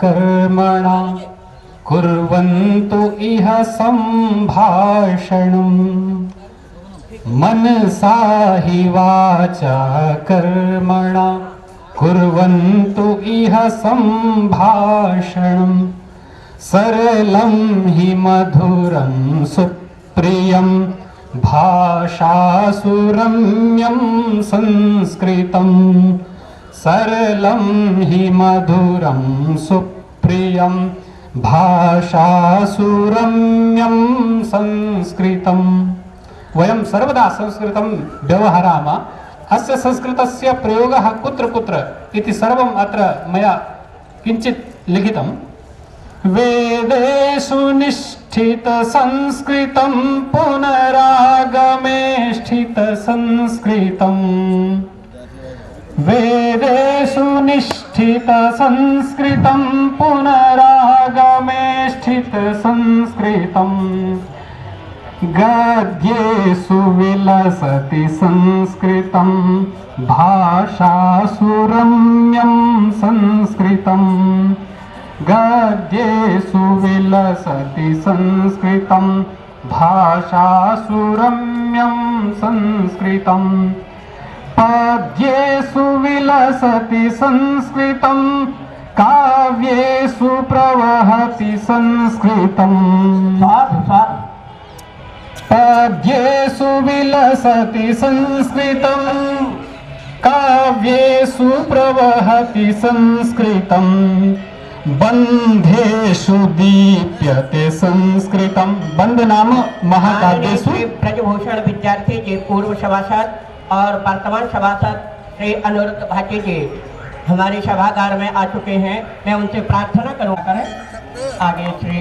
कर्मणा कुर्वन्तु इह सम्भाषणम् मनसा हि वाचा कर्मणा कुर्वन्तु इह सम्भाषणम् सरलं हि मधुरं सुप्रियं भाषासुरम्यं संस्कृतं सरलं हि मधुरं सुप्रियं भाषासुरम्यं संस्कृतं। वयं सर्वदा संस्कृतं व्यवहरामः। अस्य संस्कृतस्य प्रयोगः कुत्र कुत्र इति सर्वम् अत्र मया किञ्चित् लिखितं। वेदेषु निष्ठित संस्कृतं पुनरागमे स्थित संस्कृतं वेदेषु निष्ठित संस्कृतं पुनरागमे स्थित संस्कृतं गद्येषु विलसति संस्कृतं भाषासुरम्यं संस्कृतं गद्येषु विलसति संस्कृतं भाषासुरम्यं संस्कृतं पद्येषु विलसति संस्कृतं काव्येषु प्रवहति संस्कृतं पद्येषु विलसति संस्कृतं काव्येषु प्रवहति संस्कृतं बंधेषु दीप्यते संस्कृतं। बंध नाम महाकाव्येषु। ब्रजभूषण विद्यार्थी जी पूर्व सभासद और वर्तमान सभासद श्री अनुरुद्ध भाटी जी हमारे सभागार में आ चुके हैं। मैं उनसे प्रार्थना करूँगा आगे श्री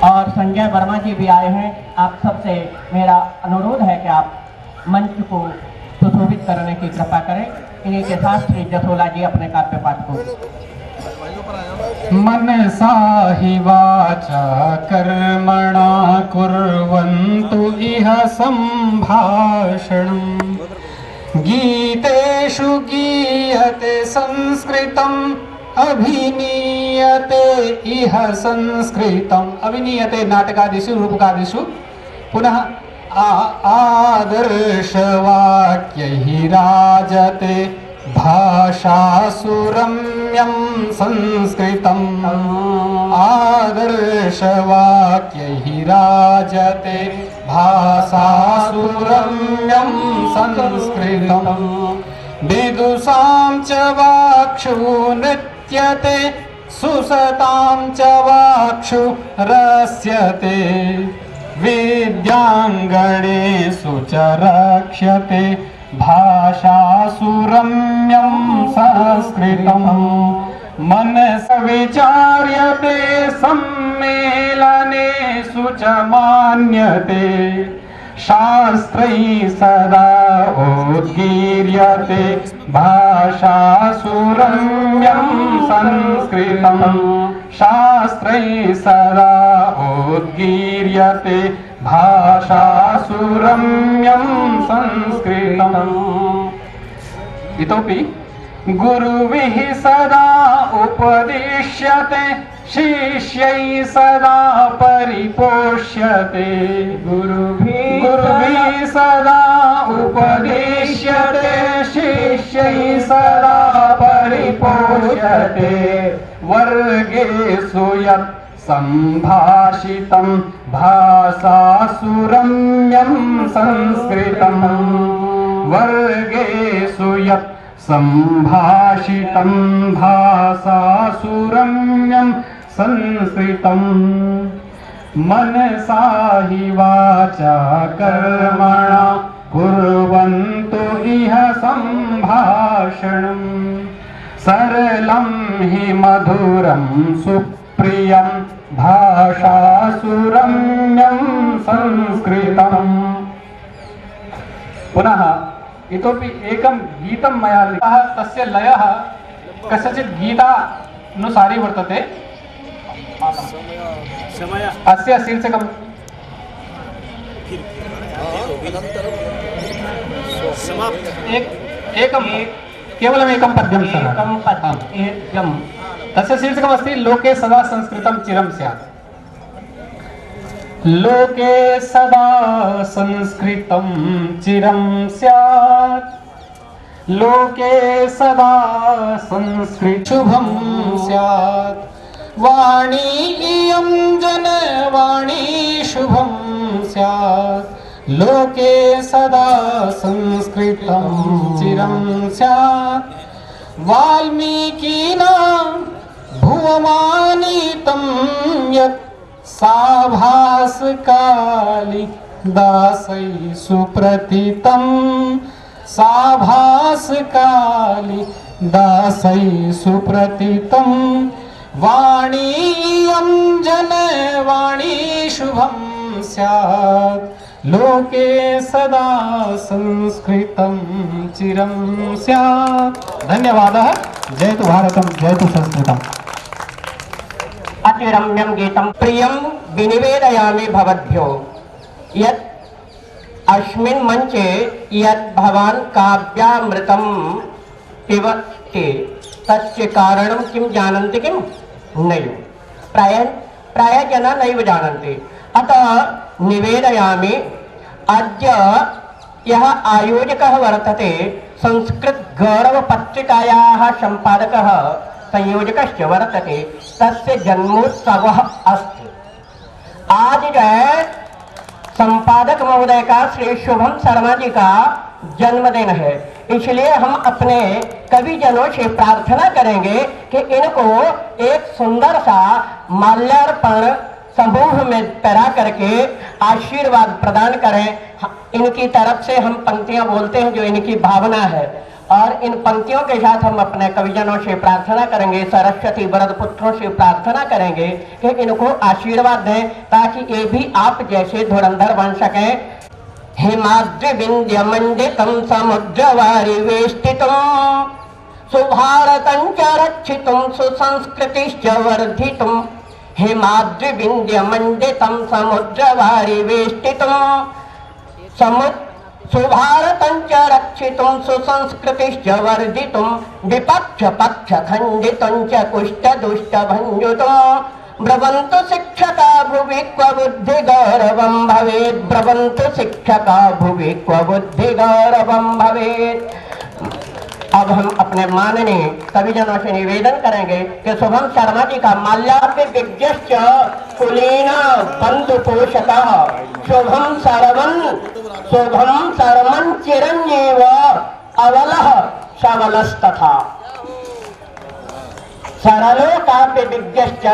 और संजय वर्मा जी भी आए हैं। आप सबसे मेरा अनुरोध है कि आप मंच को सुशोभित करने की कृपा करें। इन्हीं के साथ श्री जसोला जी अपने काव्य पाठ को। मनसा हि वाचा कर्मणा कुर्वन्तु इह सम्भाषणम् गीतेषु गीयते संस्कृतम् अभिनीयते इह संस्कृतम्। अभिनीयते नाटकादिषु रूपकादिषु। पुनः आदर्शवाक्यैः राजते भाषासुरम्यं संस्कृतम् आदर्शवाक्यैः राजते भाषासुरम्यं संस्कृतम् विदुषां च वाक्षु नृत्यते सुसतां च वाक्षु रस्यते विद्याङ्गणेषु च रक्ष्यते भाषासुरम्यं संस्कृतम् मनसा विचार्यते सम्मेलनेषु च मान्यते शास्त्रैः सदा उद्गीर्यते भाषासुरम्यं संस्कृतम् शास्त्रैः सदा उद्गीर्यते भाषासुरम्यं संस्कृतम्। इतोपि गुरुभिः सदा उपदिश्यते शिष्यैः सदा परिपोष्यते गुरुभिः सदा उपदिश्यते शिष्यैः सदा परिपोष्यते वर्गेषु यत् सम्भाषितं भाषासुरम्यं संस्कृतं वर्गेषु यत् सम्भाषितं भाषासुरम्यं संस्कृतं मनसा हि वाचा कर्मणा कुर्वन्तु इह सम्भाषणम् सरलं हि मधुरं सुप्रियं भाषासुरम्यं संस्कृतम्। पुनः इतोपि एकं गीतं मया लिखितः तस्य लयः कस्यचित् गीतानुसारी वर्तते। अस्य शीर्षकं केवलम् एकं पद्यं सः। एकं पद्यम् एकं तस्य शीर्षकमस्ति लोके सदा संस्कृतं चिरं स्यात्। लोके सदा संस्कृतं चिरं स्यात्, लोके सदा संस्कृत शुभं स्यात्, वाणी इयं जनवाणी शुभं स्यात्, लोके सदा संस्कृतं चिरं स्यात्, वाल्मीकिना भुवमानीतं यत् साभास कालिदासै सुप्रथितं, साभास कालिदासै सुप्रथितं, वाणी इयं जनवाणी शुभं स्यात्, लोके सदा संस्कृतं चिरं स्यात्। धन्यवादः। जयतु भारतं, जयतु संस्कृतम्। अतिरम्यं गीतं प्रियं विनिवेदयामि भवद्भ्यो यत् अस्मिन् मंचे यत् भवान् काव्यामृतं पिबति तस्य कारणं किं जानन्ति किं? नैव, प्रायः जनाः नैव जानन्ति। अतः निवेदयामि, अद्य यः आयोजकः वर्तते संस्कृत गौरव पत्रिकायाः संपादकः संयोजकश्च वर्तते, तस्य जन्मोत्सवः अस्ति। आज जो है संपादक महोदय का श्री शुभम शर्मा जी का जन्मदिन है, इसलिए हम अपने कवि जनों से प्रार्थना करेंगे कि इनको एक सुंदर सा माल्यार्पण समूह में करा करके आशीर्वाद प्रदान करें। इनकी तरफ से हम पंक्तियां बोलते हैं जो इनकी भावना है, और इन पंक्तियों के साथ हम अपने कविजनों से प्रार्थना करेंगे, सरस्वती वरद पुत्रों से प्रार्थना करेंगे कि इनको आशीर्वाद दें ताकि ये भी आप जैसे धुरंधर बन सकें। हिमाद्रि विंध्य मंडितं समुद्रवारि वेष्टितं, सुभारतं च रक्षितं सुसंस्कृतिश्च वर्धितं, हिमाद्रि विंध्य मंडितं समुद्रवारि वेष्टितं, सुभारतं च रक्षितुं सुसंस्कृतिश्च वर्धितुं, विपक्ष पक्ष खंडितं च कुष्ठ दुष्ट भंजुतं, ब्रवन्तु शिक्षका भुवि क्व बुद्धि गौरवं भवेत्, ब्रवन्तु शिक्षका भुवि क्व बुद्धि गौरवं भवेत्। अब हम अपने माननीय कविजनों से निवेदन करेंगे कि शुभम शर्मा जी का माल्यार्पि विज्ञश्च कुलीन बंधु पोषकः शुभम शर्मन् चिरंजीव अवलः सबलस्तथा, सरलो काव्य विज्ञश्च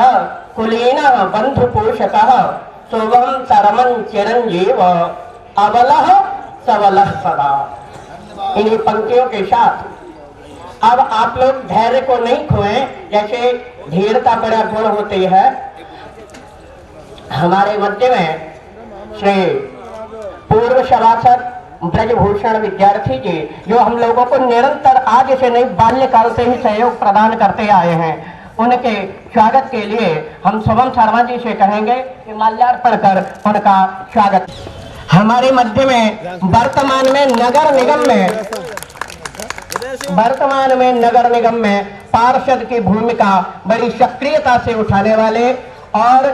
कुलीन बंधु पोषकः शुभम शर्मन् चिरंजीव अवलः सबलः सदा। इन्हीं पंक्तियों के साथ अब आप लोग धैर्य को नहीं खोएं, जैसे धीरता बड़ा गुण होती है। हमारे मध्य में श्री पूर्व सभासद ब्रजभूषण विद्यार्थी जी, जो हम लोगों को निरंतर आज से नहीं बाल्यकाल से ही सहयोग प्रदान करते आए हैं, उनके स्वागत के लिए हम शुभम शर्मा जी से कहेंगे कि माल्यार्पण कर उनका स्वागत। हमारे मध्य में वर्तमान में नगर निगम में पार्षद की भूमिका बड़ी सक्रियता से उठाने वाले और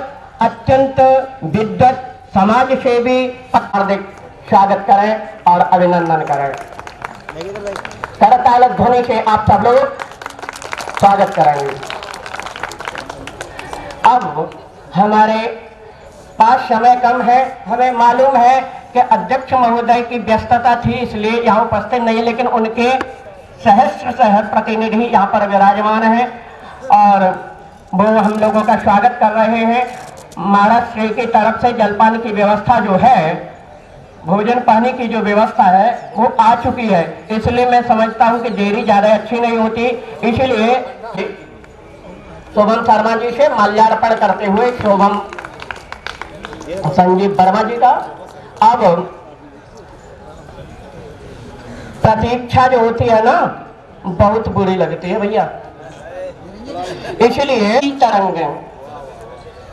अत्यंत विद्वत समाज सेवी हार्दिक स्वागत करें और अभिनंदन करें। करताल ध्वनि से आप सब लोग स्वागत करेंगे। अब हमारे पास समय कम है, हमें मालूम है कि अध्यक्ष महोदय की व्यस्तता थी इसलिए यहाँ उपस्थित नहीं, लेकिन उनके सहस्र प्रतिनिधि यहाँ पर विराजमान हैं और वो हम लोगों का स्वागत कर रहे हैं। महाराज श्री की तरफ से जलपान की व्यवस्था जो है, भोजन पानी की जो व्यवस्था है वो आ चुकी है, इसलिए मैं समझता हूँ कि देरी ज्यादा अच्छी नहीं होती। इसलिए शुभम शर्मा जी से माल्यार्पण करते हुए शुभम संजीव वर्मा जी का। अब प्रतीक्षा जो होती है ना, बहुत बुरी लगती है भैया, इसलिए तरंगे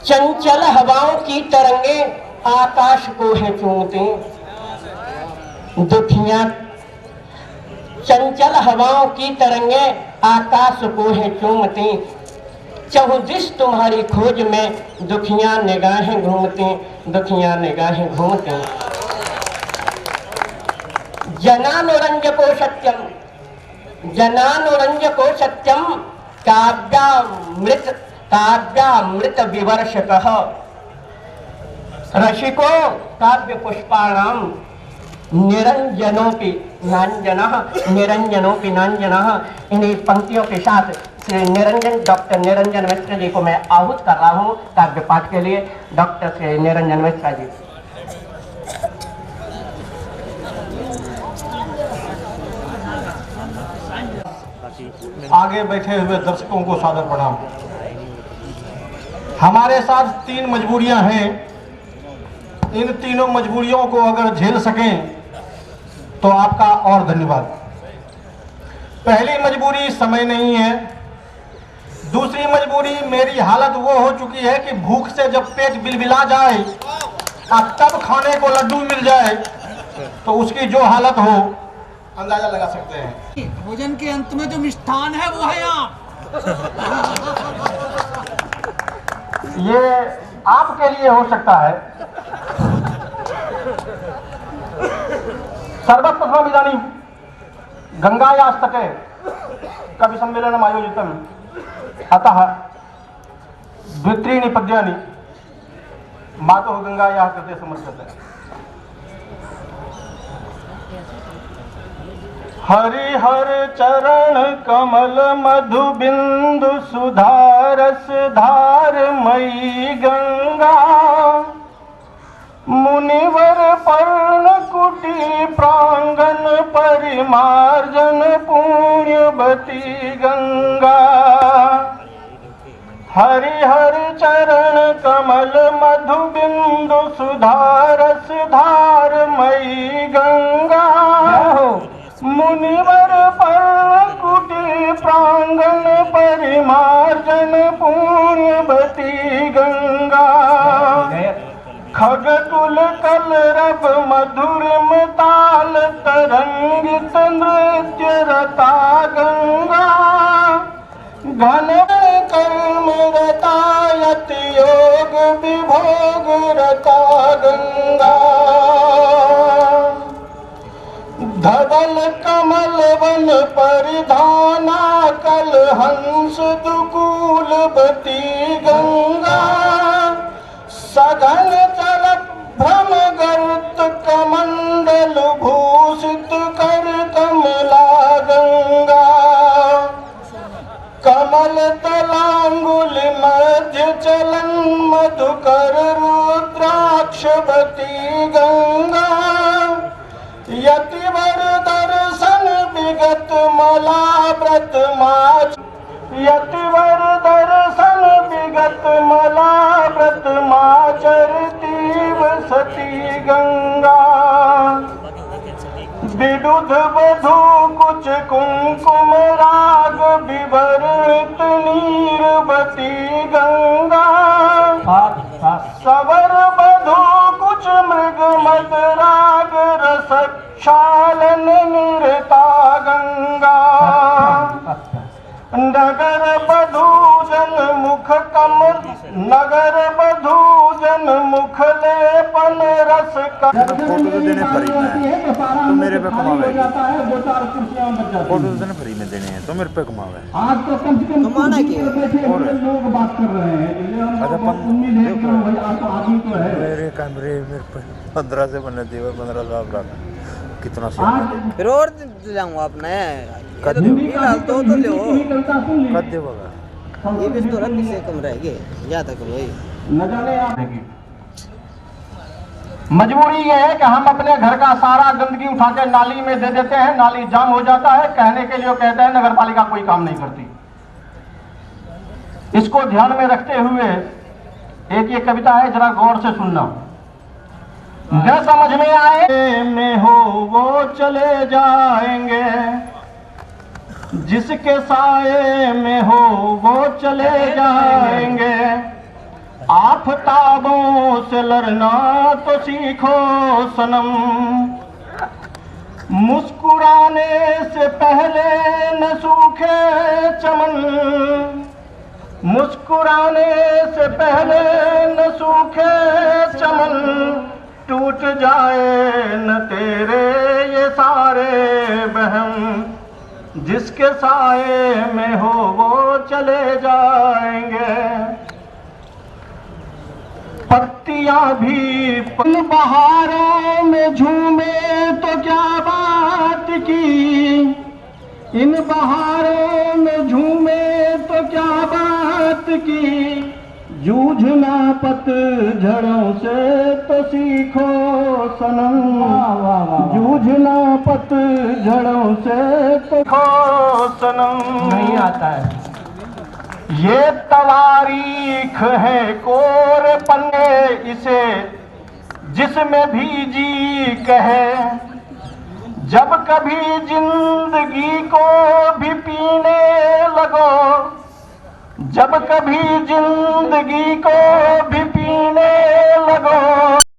चंचल हवाओं की तरंगे आकाश को है चूमती, दुखियां चंचल हवाओं की तरंगे आकाश को है चूमती, चहुदिश तुम्हारी खोज में दुखियां निगाहें घूमती, दुखियां निगाहें घूमती। जनानुरंजको सत्यम, जनानुरंजको सत्यम, काव्यामृत विवर्षकः, रसिको काव्य पुष्पाणाम निरंजनोपि नांजनः, निरंजनोपि नांजनः। इन्हीं पंक्तियों के साथ श्री निरंजन, डॉक्टर निरंजन मिश्र जी को मैं आहूत कर रहा हूँ काव्य पाठ के लिए। डॉक्टर श्री निरंजन मिश्र जी। आगे बैठे हुए दर्शकों को सादर प्रणाम। हमारे साथ 3 मजबूरियां हैं। इन तीनों मजबूरियों को अगर झेल सकें तो आपका और धन्यवाद। पहली मजबूरी समय नहीं है। दूसरी मजबूरी मेरी हालत वो हो चुकी है कि भूख से जब पेट बिलबिला जाए और तब खाने को लड्डू मिल जाए तो उसकी जो हालत हो अंदाजा लगा सकते हैं। भोजन के अंत में जो मिष्ठान है वो है यहाँ। ये आपके लिए हो सकता है। सर्वप्रथम इदानीं गंगायास्तटे कवि सम्मेलनम् आयोजितम्, अतः द्वित्रीणि पद्यानि मातुः गंगायाः कृते समर्प्यते। हरिहर चरण कमल मधु बिंदु सुधारस धार मई गंगा, मुनिवर पर्ण कुटी प्रांगण परिमार्जन पुण्यवती गंगा। हरिहर चरण कमल मधु बिंदु सुधारस धार मई गंगा, मुनिवर पर्वकुटी प्रांगण परिमार्जन पुण्यवती गंगा। खगकुल कलरव मधुरिम ताल तरंगित नृत्य रता गंगा, घन कर्म रतायत योग विभोग रता गंगा। धवल कमल वन परिधाना कल हंस दुकूलवती गंगा, सघन जल भ्रम गर्त कमंडल भूषित कर कमला गंगा। कमल तलांगुल मध्य चलन मधुकर रुद्राक्षवती गंगा, यतिवर दर्शन विगत मलाव्रत माच, यतिवर दर्शन विगत मलाव्रत माचरती वसती गंगा। विदुध वधू कुच कुंकुम राग विवरित नीरवती गंगा, सवर वधू कुछ मृग मद राग रसक्षालन निरता गंगा। नगर बधू जन मुख कमल, नगर बधू जन मुख लेपन रस का। फोटो तो देने फ्री में तो मेरे पे कमावे, फोटो तो देने फ्री में देने हैं तो मेरे पे कमावे। आज तो कम से कम कमाना क्या है? लोग बात कर रहे हैं। अच्छा, उम्मीद है कि भाई आज तो आदमी तो है। मेरे कैमरे मेरे पे 15 से बनने दिए, 15 लाख रखा कितना आज फिर और जाऊंगा अपने कद तो ले कद दे बगा ये भी तो रख से कम रहेगी ज्यादा कम भाई न जाने आप। मजबूरी ये है कि हम अपने घर का सारा गंदगी उठा के नाली में दे देते हैं, नाली जाम हो जाता है। कहने के लिए कहते हैं नगर पालिका कोई काम नहीं करती। इसको ध्यान में रखते हुए एक ये कविता है, जरा गौर से सुनना। न समझ में आए में हो वो चले जाएंगे, जिसके साए में हो वो चले जाएंगे। आफताबों से लड़ना तो सीखो सनम, मुस्कुराने से पहले न सूखे चमन, मुस्कुराने से पहले न सूखे चमन, टूट जाए न तेरे ये सारे बहम, जिसके साए में हो वो चले जाएंगे। पत्तियां भी पल बहारों में झूमे तो क्या बात की, इन बहारों में झूमे तो क्या बात की, जूझना पतझड़ों से तो सीखो सनम, जूझना पतझड़ों से तो सीखो सनम। नहीं आता है। ये तवारीख है कोरे पन्ने इसे, जिसमें भी जी कहे, जब कभी जिंदगी को भी पीने लगो, जब कभी जिंदगी को भी